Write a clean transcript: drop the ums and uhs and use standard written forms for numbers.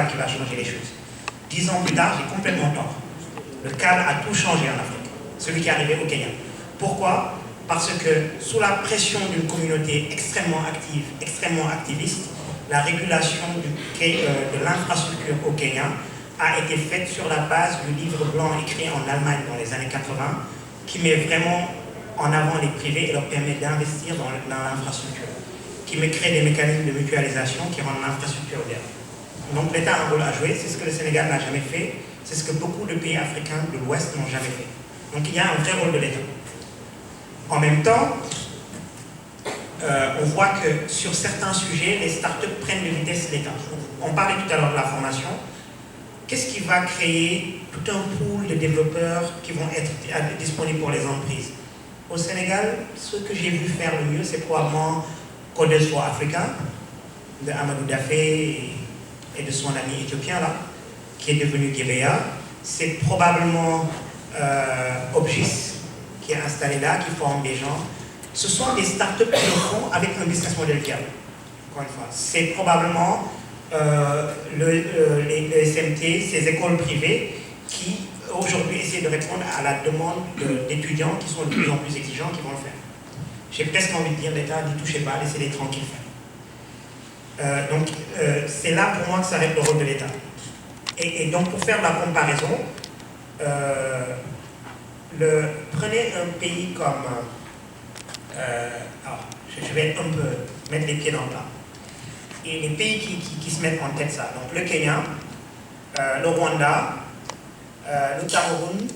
qui va changer les choses. 10 ans plus tard, j'ai complètement tort. Le cadre a tout changé en Afrique, celui qui est arrivé au Kenya. Pourquoi? Parce que sous la pression d'une communauté extrêmement active, extrêmement activiste, la régulation de l'infrastructure au Kenya a été faite sur la base du livre blanc écrit en Allemagne dans les années 80, qui met vraiment en avant les privés et leur permet d'investir dans l'infrastructure, qui me crée des mécanismes de mutualisation qui rendent l'infrastructure bien. Donc l'État a un rôle à jouer, c'est ce que le Sénégal n'a jamais fait, c'est ce que beaucoup de pays africains de l'Ouest n'ont jamais fait. Donc il y a un vrai rôle de l'État. En même temps, on voit que sur certains sujets, les startups prennent de vitesse l'État. On parlait tout à l'heure de la formation. Qu'est-ce qui va créer tout un pool de développeurs qui vont être disponibles pour les entreprises? Au Sénégal, ce que j'ai vu faire le mieux, c'est probablement Coders for Africa, de Amadou Dafé et de son ami éthiopien là, qui est devenu Guévéa. C'est probablement Obgis qui est installé là, qui forme des gens. Ce sont des startups qui le font avec un business model viable. Encore une fois, c'est probablement les SMT, ces écoles privées qui aujourd'hui essaient de répondre à la demande d'étudiants qui sont de plus en plus exigeants, qui vont le faire. J'ai presque envie de dire, l'État n'y touchez pas, laissez-les tranquilles faire. Donc c'est là pour moi que s'arrête le rôle de l'État. Et donc pour faire la comparaison, prenez un pays comme... alors, je vais un peu mettre les pieds dans le plat. Et les pays qui se mettent en tête ça, donc le Kenya, le Rwanda, le Cameroun,